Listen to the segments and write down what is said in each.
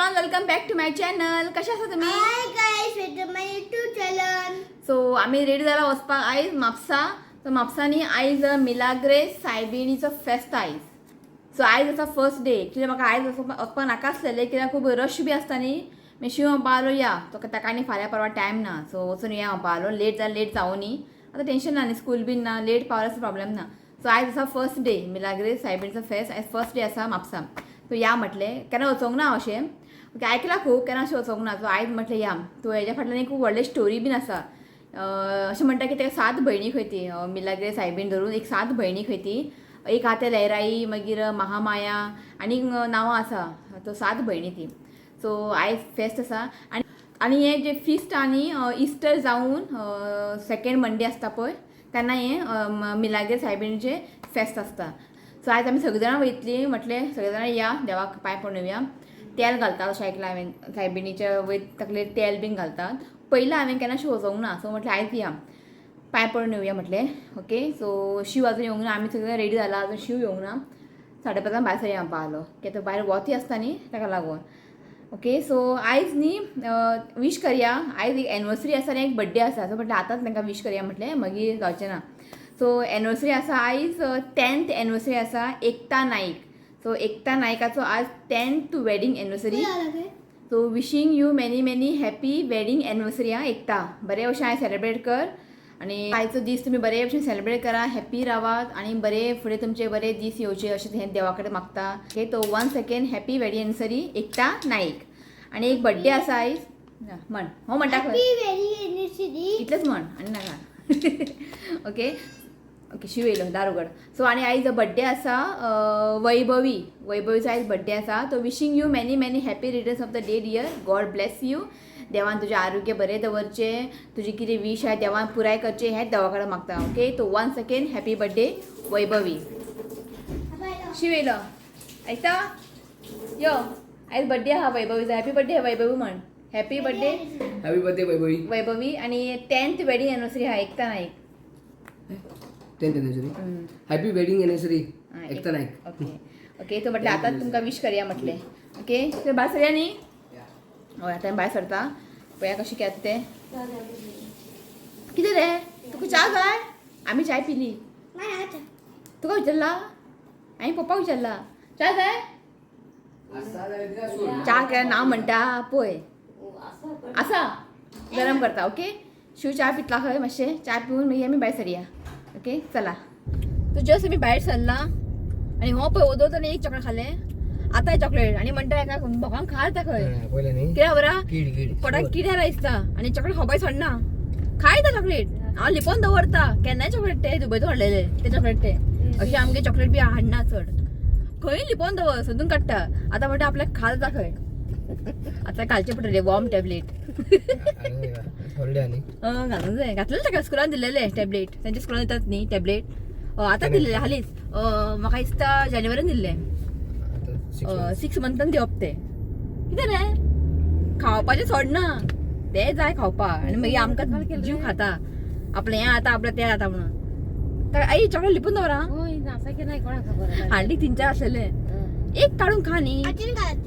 Everyone, welcome back to my channel. कशा आसा तुम्ही? Hi guys, welcome my YouTube channel. So आम्ही ready जाला वचपाक आयज म्हापसा. सो म्हापसानी आयज मिलाग्रेस सायबिणीचो फेस्त आयज. सो आयज आसा फर्स्ट डे. कित्याक म्हाका आयज वचपाक नाका आसलेलें, कित्याक खूब रश बी आसता न्ही. मागीर शिव म्हणपा लागलो या, ताका आनी फाल्यां परवा टायम ना, सो वचून या म्हणपा लागलो. लेट जाल्यार लेट जावं न्ही, आतां टेन्शन ना न्ही, स्कूल बीन ना, लेट पावल्यार प्रॉब्लेम ना. सो आयज आसा फर्स्ट डे मिलाग्रेस सायबिणीचो फेस्त. आयज फर्स्ट डे आसा म्हापसा. सो या म्हटलें, केन्ना वचोंक ना अशें आयकलां खूब, केन्ना अशें वचोंक ना. सो आयज म्हटलें या. तो हेज्या फाटल्यान एक खूब व्हडली स्टोरी बीन आसा. अशें म्हणटा की तेका 7 भयणी खंय ती मिलाग्रेस सायबीण धरून एक 7 भयणी खंय ती. एक आहा ते लहराई, मागीर महामाया आनी नांवां आसा. तो 7 भयणी ती. सो आयज फेस्त आसा आनी हें जें फिस्ट आनी इस्टर जावन सेकेंड मंडे आसता पळय, तेन्ना हें मिलाग्रेस सायबिणीचें फेस्त आसता. सो आयज आमी सगळीं जाणां वयतलीं. म्हटलें सगळीं जाणां या, देवाक पांय पडून येवया. तेल घालतात अशें आयकलां हांवें. सायबिणीच्या वयर तकलेर तेल बीन घालतात. पयलीं हांवें केन्ना अशें वचोंक ना. सो म्हटलें आयज या, पांय पडून येवया म्हटलें. ओके, सो शिव आजून येवंक ना. आमी सगळीं रेडी जाला, आजून शिव येवंक ना. 5:30 भायर सरया म्हणपा लागलो, कित्याक भायर वोती आसता न्ही, ताका लागून. ओके, सो आयज न्ही वीश करया. आयज एक एनिवर्सरी आसा आनी एक बड्डे आसा. सो म्हटलें आतांच तांकां वीश करया म्हटलें, मागीर जावचें ना. सो एनिवर्सरी आसा आयज 10th एनिवर्सरी आसा एकता नाईक. सो एकता नायकाचो आज 10th wedding anniversary. So wishing you many many happy wedding anniversary. Ekta बरे भशेन आयज सेलेब्रेट कर आनी आयचो दीस तुमी बरे भशेन सेलेब्रेट करा, हॅप्पी रावात आनी बरे फुडें तुमचे बरे दीस येवचे अशें हें देवा कडेन मागता. ओके, तो once again happy wedding anniversary Ekta Naik. आनी एक बड्डे आसा आयज. म्हण हो म्हणटा खंय इतलेंच म्हण आनी नाका. ओके ओके, शिव येयलो दार उगड. सो आनी आयज बड्डे आसा वैभवीचो आयज बड्डे आसा. तो wishing you many many happy returns of the day dear. God bless you. देवान तुजें आरोग्य बरें दवरचें, तुजी कितें वीश आहा देवान पुराय करचें, हेंच देवा कडेन मागता. ओके, तो once again happy birthday Vaibhavi. शिव येयलो आयकता यो. आयज बड्डे आहा वैभवीचो. हॅपी बड्डे वैभवी म्हण. Happy birthday Vaibhavi. आनी 10th वेडिंग एनिवर्सरी आहा Ekta Naik. 10th anniversary. Happy wedding anniversary Ekta Naik. Okay okay, तो म्हटलें आतांच तुमकां वीश करया म्हटलें. ओके, तुवें भायर सरया न्ही. हय, आतां हांवें भायर सरता. पळया कशें केलें तें. कितें रे, तुका च्या जाय? आमी चाय पिली. तुका विचारला? हांवें पप्पाक विचारला च्या जाय? च्या केल्या ना म्हणटा पळय. आसा गरम करता. ओके, शिव च्या पितला खंय मातशें. च्या पिवन मागीर आमी भायर सरया. ओके चला. तो जस्ट आमी भायर सरला आनी हो पळय ओदोवतो आनी एक चॉकलेट खालें. आतां चॉकलेट आनी म्हणटा एका भोगांक खार त्या खंय. कित्याक बरा पोटाक किड्यार आयसता आनी चॉकलेट खोबाय सोडना. खाय त्या चॉकलेट. हांव लिपोवन दवरता. केन्नाय चॉकलेट ते दुबयतून हाडलेले ते चॉकलेट ते. अशें आमगे चॉकलेट बी हाडना चड. खंय लिपोवन दवर, सोदून काडटा. आतां म्हणटा आपल्याक खार जाता खंय. आतां घालचें पडटलें वॉर्म टॅबलेट. घालूंक जाय. घातलेलें ताका स्कुलान दिलेले टॅबलेट. तेंच्या स्कुलान दितात न्ही टॅबलेट. आतां दिल्लें हालींच. म्हाका दिसता जानेवारीन दिल्लें. 6 मंथान दिवप ते. कितें रे खावपाचें सोडना. ते जाय खावपाक आनी मागीर आमकां जीव खाता. आपलें हें जाता आपलें तें जाता म्हणून. आई चॉकलेट लिपून दवरा. हाडली 3-4 आसलेले. एक काडून खा न्ही.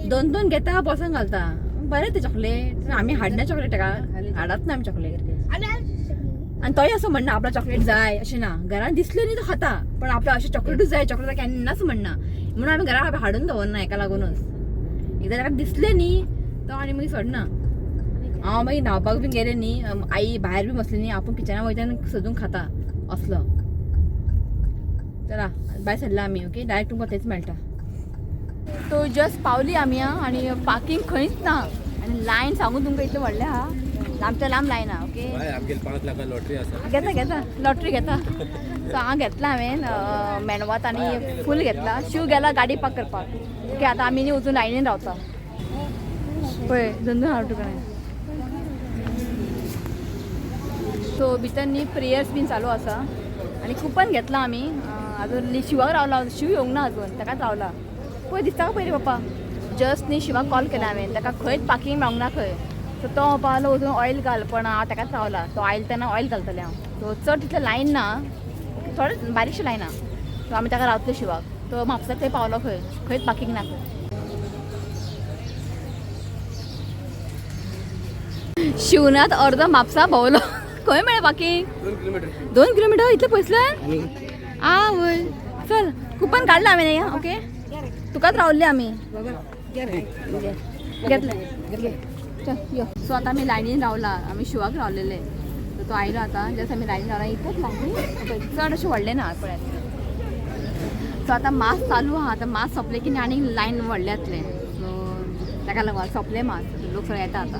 2-2 घेता बॉक्सान घालता. बरें ते चॉकलेट. आमी हाडना चॉकलेट ताका. हाडत ना आमी चॉकलेट. आनी तोय असं म्हणना आपला चॉकलेट जाय अशें ना. घरान दिसलें न्ही तो खाता, पण आपल्या अशें चॉकलेटूच जाय चॉकलेट केन्नाच म्हणना. म्हणून आमी घरा हाडून दवरना हेका लागूनच. एकदां ताका दिसलें न्ही तो आनी मागीर सोडना. हांव मागीर न्हांवपाक बीन गेलें न्ही, आई भायर बी बसली न्ही, आपूण किचनान वयता आनी सोदून खाता असलो. चला भायर सरला आमी. ओके, डायरेक्ट तुमकां थंयच मेळटा. तो जस्ट पावली आमी आनी पार्किंग खंयच ना आनी लायन सांगून तुमकां इतलें व्हडलें आहा. लांबच्या लांब लायन आहा. ओके, 5 लाख लॉटरी आसा. घेता लॉटरी घेता. सो हांव घेतला हांवें मेनवात आनी फूल घेतला. शिव गेला गाडी पार्क करपाक. ओके, आतां आमी न्ही वचून लायनीन रावता. पळय 2 हांव तुका. सो भितर न्ही प्रेयर्स बीन चालू आसा आनी कुपन घेतला आमी. आजून शिवाक रावला. शिव येवंक ना आजून, ताकाच रावला. पळय दिसता का पयलीं पप्पा. जस्ट न्ही शिवाक कॉल केला हांवें. ताका खंयच पार्किंग मेळोंक ना खंय. सो तो म्हणपा लागलो वचून ऑयल घाल, पण हांव ताकाच रावला. तो आयलो तेन्ना ऑयल घालतलें हांव. सो चड तितलें लायन ना, थोडें बारीकशें लायन आहा. सो आमी ताका रावतले शिवाक. तो म्हापसा थंय पावलो खंयच पार्किंग ना खंय. शिवनाथ अर्ध म्हापसा भोवलो खंय मेळ बाकी 2 किलोमीटर 2 किलोमीटर इतले पयसले आणि वय चल कुपन काढलं आम्ही नाही ओके तुकाच रावल्ले आम्ही घेतले चल यो सो आता आम्ही लायनीन रावला आम्ही शिवाक रावलेले तर तो आयलो आता जसं आम्ही लायनीन रावला इथंच लायनी चड अशें व्हडलें ना पळयात सो आता मास चालू आहा आता मास सोंपले की आनी लायन व्हडले जातले सो ताका लागून सोंपले मास लोक सगळे येता आता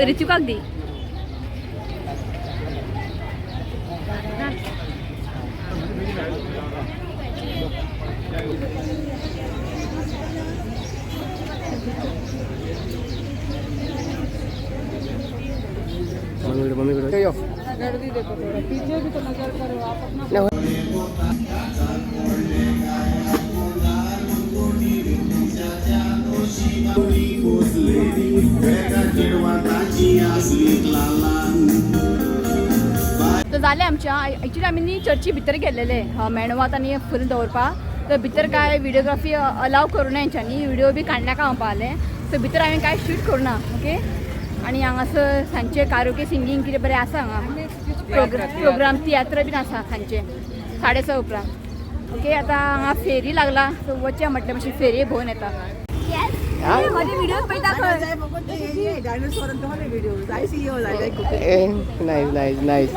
ऋतुकाक दी मम्मीकडे यो तर जालें आमच्या एक्चुली आमी न्ही चर्ची भितर गेल्लेले मेणवात आनी फुल दवरपाक तर भितर काय व्हिडिओग्राफी अलाव करूना हेंच्यांनी व्हिडिओ बी काडनाका म्हणपा आले सो भितर हांवें काय शूट करूना ओके आनी हांगासर सांजचे कारोके सिंगींग कितें बरें आसा हांगा प्रोग्राम तियात्र बीन आसा सांजचे 6:30 उपरांत ओके आतां हांगा फेरी लागला सो वचया म्हटलें मातशी फेरी भोंवन येता माझे व्हिडिओ पळयता खंय नाईस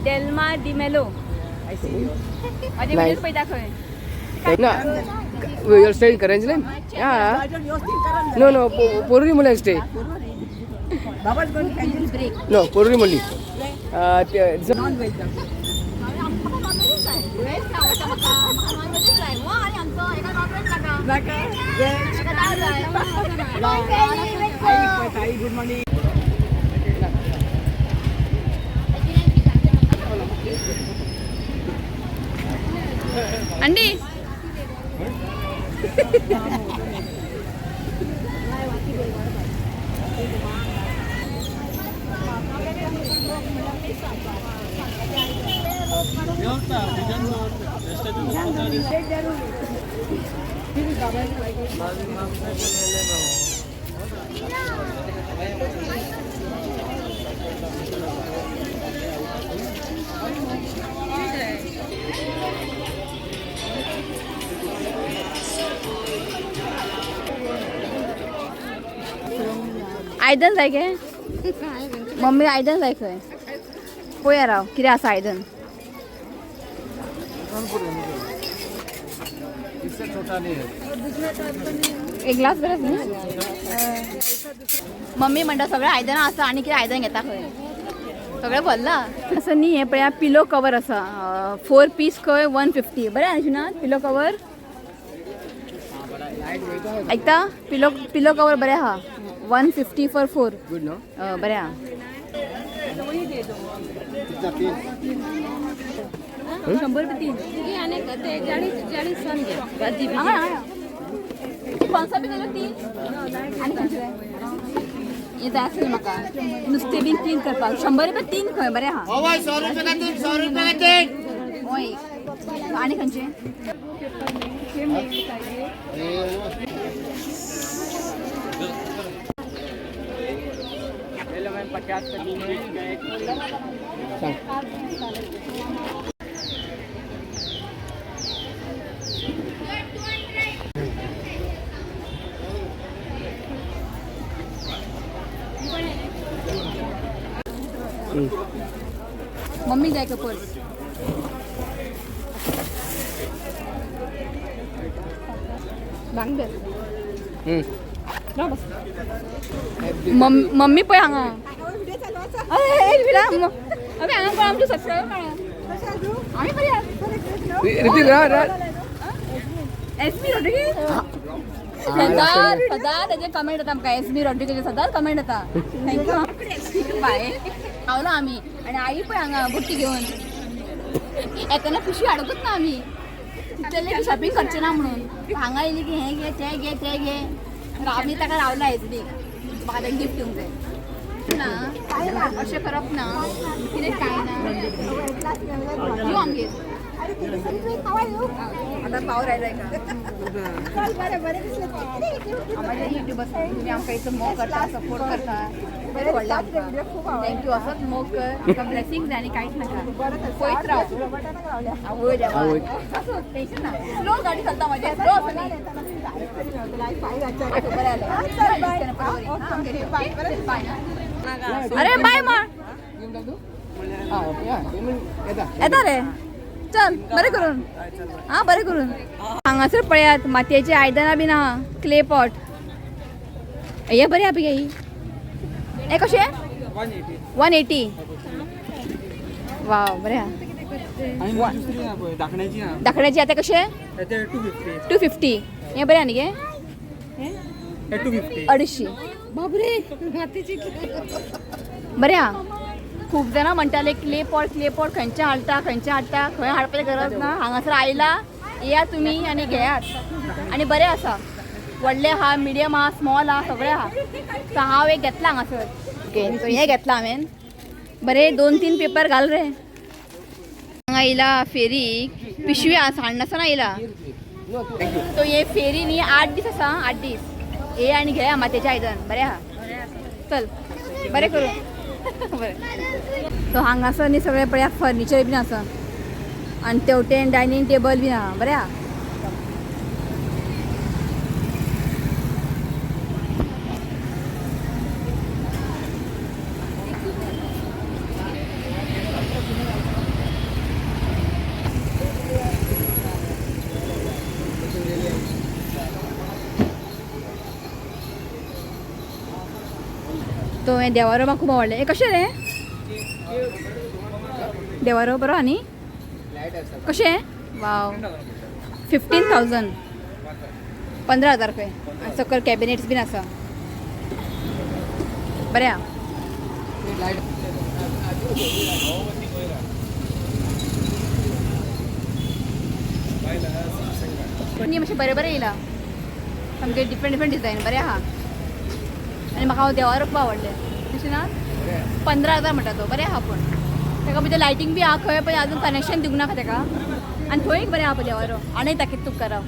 डेल्मा डिमेलो माझे व्हिडिओ पळयता खंय ना you're staying in Karanjalam? Yeah. No, Poruri Mulli stay. No, Poruri Mulli. अंडी आयदन जाय गे मम्मी आयदन जाय खंय पळया राव कितें आसा आयदन एक ग्लास बरें न्ही मम्मी म्हणटा सगळें आयदनां आसा आनी कितें आयदन घेता खंय सगळें भरला असं न्ही हें पळया पिलो कवर आसा 4 पीस खंय 150 बरें आशिना पिलो कवर ऐकता पिलो कवर बरें आहा 150 फॉर 4 Good, no? बरें आहा ₹100 3 कोणसा बी दिलो 3 आनी खंयचे हे जाय आसलें म्हाका नुस्तें बीन क्लीन करपाक ₹100 3 खंय बरें आहा 100 रुपये का 100 रुपये का होय आनी खंयचे मम्मी जाय का पर्स मम्मी पळय हांगा अबे हांगा कोण आमचे सबस्क्रायबर काढा आम्ही बरी एसबी रॉड्रिगेज सदां तेजे कमेंट येता आमकां एसबी रॉड्रिगेज सदांच कमेंट येता थँक्यू बाय पावलो आमी आनी आई पळय हांगा बुट्टी घेवन येताना पिशवी हाडूंकूच ना आमी तिथले शॉपिंग करचे ना म्हणून हांगा येयली की हे घे ते घे ते घे आम्ही ताका रावला हेच बी म्हाका ते गिफ्ट दिवंक जाय ना अशें करप ना कितें काय ना यो आमगे आता पावर आयलाय का आम्हाला युट्यूबर्स तुम्ही आमकां इथं मोग करता सपोर्ट करता बरें व्हडलें आमकां थँक्यू असोच मोग कर आमकां ब्लेसिंग जाय आनी कांयच नाका पळयत राव आवय देवा असो टेन्शन ना स्लो गाडी चलता म्हाजी स्लो अरे बाय मा येता रे चल बरें करून हां बरें करून हांगासर पळयात मातयेची आयदनां बीन आहा क्ले पॉट हे बरें आहा पळय हे कशें 180 वाव बरें आहा धाकण्याची आतां कशें 250 हे बरें आहा न्ही गे 250 बाबरे बरें आहा खूब जाणां म्हणटाले क्ले पॉट खंयचे हाडटा खंय हाडपाची गरज ना हांगासर आयला येया तुमी आनी घेयात आनी बरें आसा व्हडले आहा मिडियम आहा स्मॉल आहा सगळें आहा सो हांव एक घेतला हांगासर ओके सो हें घेतलां हांवें बरें 2-3 पेपर घाल रे हांगा येयला फेरीक पिशवी आसा हाडनासतना येयला सो हे फेरी न्ही 8 दीस आसा 8 दीस ये आनी घेया मातयेचें आयदन बरें आहा चल बरें करूं बरें सो हांगासर न्ही सगळें पळया फर्निचर बीन आसा आनी तेवटेन डायनींग टेबल बीन आहा बरें आहा तो हें देवारो म्हाका खूब आवडलें हें कशें रे देवारो बरो आहा न्ही कशें वाव 15,000 15,000 रुपये आनी सकयल कॅबिनेट्स बीन आसा बरें आहा न्ही मातशें बरें बरें येयला सामकें डिफरंट डिजायन बरें आहा आनी म्हाका देवारो खूब आवडलें तशें ना 15,000 म्हणटा तो बरें आहा पूण ताका भितर लायटींग बी आहा खंय पळय आजून कनेक्शन दिवंक नाका ताका आनी थंय बरें आहा पळय देवारो आनी ताकीत तुका करप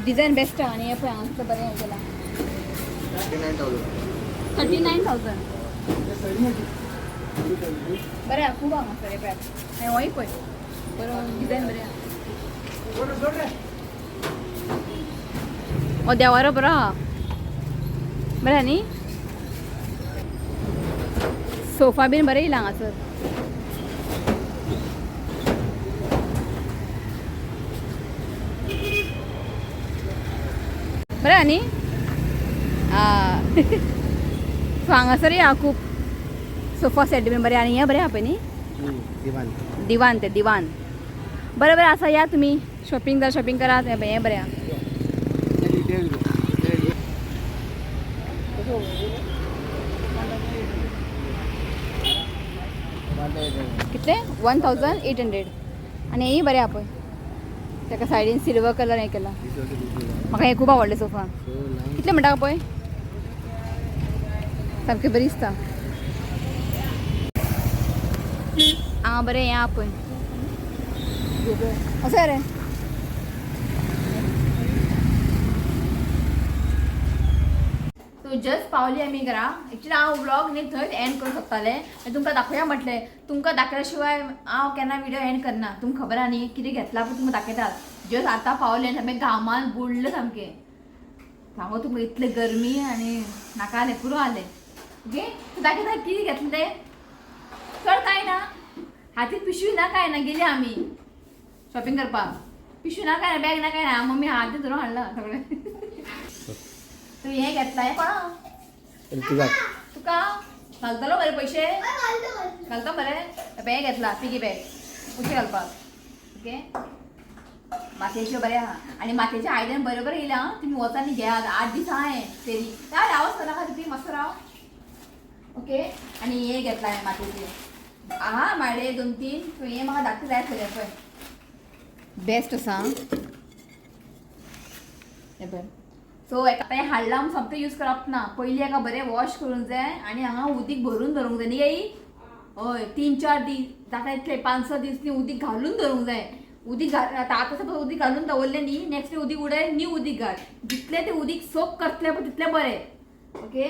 डिजायन बेस्ट आहा आनी हें पळय हांगासर बरें हें केलां 39,000 बरें आहा खूब हांगासर हें पळय आनी होय पळय बरो डिजायन बरें आहा हो देवारो बरो आहा बरें आहा न्ही सोफा बीन बरें येयला हांगासर बरें आहा न्ही सो हांगासर या खूब सोफा सेट बीन बरें आनी हें बरें आहा पळय न्ही दिवान ते दिवान बरें बरें आसा या तुमी शॉपिंग जाल्यार शॉपिंग करात हें बरें आहा कितले 1,800 आनी हेंय बरें आहा पळय ताका सायडीन सिल्वर कलर हें केला म्हाका हें खूब आवडलें सोफा कितले म्हणटा पळय सामकें बरी दिसता हांगा बरें हें आहा पळय असो रे सो जस्ट पावली आमी घरा एक्चुली हांव व्लॉग न्ही थंयच एंड करूंक सोदतालें तुमकां दाखोवया म्हटलें तुमकां दाखयल्या शिवाय हांव केन्ना विडियो एंड करना तुमकां खबर आहा न्ही कितें घेतलां पूण तुमकां दाखयतात जस्ट आतां पावलें सामकें घामान बुडलें सामकें सांगो तुमकां इतलें गरमी आनी नाका जालें पुरो जालें ओके दाखयता कितें घेतलें चड कांय ना हातीक पिशवी ना काय ना गेली आमी शॉपिंग करपाक पिशवी ना काय ना बॅग ना काय ना मम्मी हात धरून हाडला सगळें तू हें घेतला हें कोणा तुका घालतलो बरे पैसे घालता बरें बॅग घेतला पिगी बॅग उशे घालपाक ओके मातयेच्यो बरें आहा आनी मातयेचें आयदन बरें बरें येयलां तुमी वचा आनी घेयात 8 दीस आहा हें फेरी रावच नाका तुमी मातसो राव ओके आनी हें घेतला हांवें मातयेचें हा माडे 2-3 सो हे म्हाका धाकटे जाय आसलें पळय बेस्ट आसा हे पळय सो आता हे हाडला म्हणून सोमतें यूज करप ना पयलीं हेका बरें वॉश करूंक जाय आनी हांगा उदीक भरून दवरूंक जाय न्ही गे हय 3-4 दीस जाता इतले 5-6 दीस न्ही उदीक घालून दवरूंक जाय उदीक आतां सपोज उदीक घालून दवरलें न्ही नेक्स्ट डे उदीक उडय न्यू उदीक घाल जितलें तें उदीक सोक करतलें पळय तितलें बरें ओके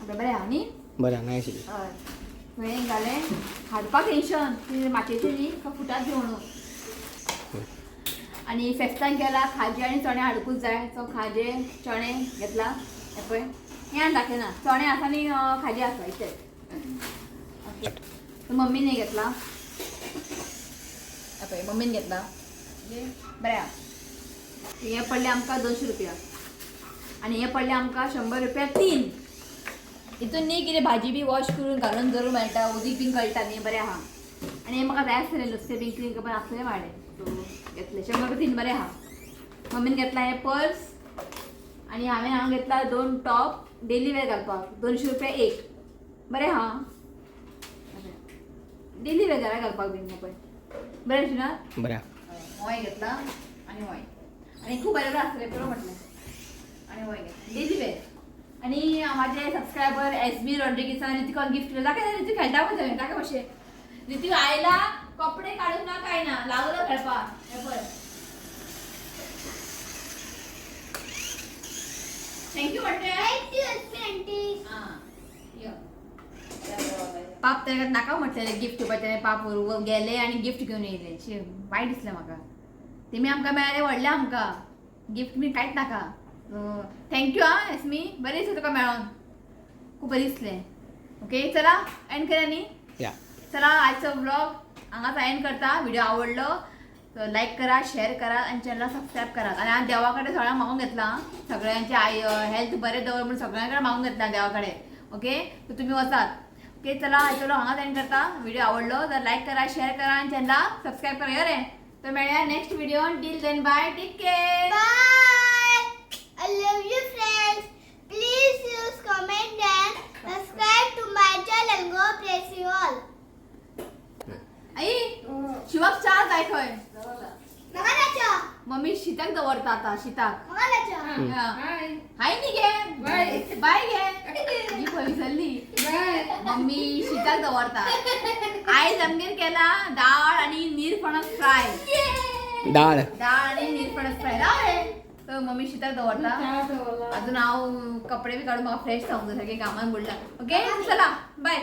आता बरें आहा न्ही बरें हांगा आशिल्ली हय हें घालें हाडपाक टेंशन मातयेचें न्ही फुटात घेवन आणि फेस्तान गेला खाजे आणि चणे हाडूंकूच जाय सो खाजे चणे घेतला हे पळय हें आनी दाखयना चणे आसा आनी खाजे आसा इतलें ओके सो मम्मीन हें घेतला हे पळय मम्मीन घेतला बरें आहा हें पडलें आमकां 200 रुपया आनी हें पडलें आमकां 100 रुपया 3 हितून न्ही कितें भाजी बी वॉश करून घालून दवरूं मेळटा उदीक बीन गळटा न्ही बरें आहा आनी हें म्हाका जाय आसलें नुस्तें बीन क्लीन करपाक आसलें वाडे सो घेतले 100 रुपया 3 बरें आहा मम्मीन घेतला हे पर्स आनी हांवें घेतला 2 टॉप डेली वेअर घालपाक 200 रुपया 1 बरें आहा डेली वेअर घरा घालपाक बीन पळय बरें आशिना बरें होय घेतला आनी होय आनी खूब बरें बरें आसलें बरोबर म्हटलें आनी होय घेतला डेली वेअर आणि माझे सबस्क्रायबर SB रॉड्रिगीसान ऋतिका गिफ्ट केलं दाखय ऋतिक खेळटा पण दाखय कशें ऋतिक आयला कपडे काढून ना काय ना लागलं खेळपाक हे पळय थँक्यू म्हणते पाप त्याला नाका म्हटलेले गिफ्ट पळय पाप गेले आणि गिफ्ट घेऊन येयले शे वायट दिसलें म्हाका तेमी आमकां मेळ्ळें व्हडलें आमकां गिफ्ट बी कांयच नाका थँक्यू हा एस्मी बरें दिसलें तुका मेळोन खूब बरें दिसलें ओके चला एंड करूया न्ही या चला आजचो व्लॉग हांगाच एंड करता व्हिडिओ आवडलो तर लाईक करा शेअर करा आणि चॅनलला सबस्क्राईब करा आणि आज देवाकडे सगळ्यांक मागून घेतला सगळ्यांचे हेल्थ बरें दवर म्हणून सगळ्यांकडे मागून घेतला देवाकडे ओके तर तुम्ही वचात ओके चला आजचो हांगाच एंड करता व्हिडिओ आवडलो तर लाईक करा शेअर करा आणि चॅनलला सबस्क्राईब करा यो रे तर मेळया next video till then bye take care I love you friends. Please use comment and subscribe to my channel. God bless you all. आई शिवाक चार जाय खंय Mama nacho. मम्मी शीताक दवरता आता शीताक Mama nacho. हाय न्ही गे बाय गे ही पळय विसरली मम्मी शीताक दवरता आयज आमगेर केला दाळ आणि निरफणस फ्राय डाळ आणि निरफणस फ्राय राव तर मम्मी शीताक दवरता अजून हांव कपडे बी काडून म्हाका फ्रेश जावंक जाय सारकें कामान बुडला ओके चला बाय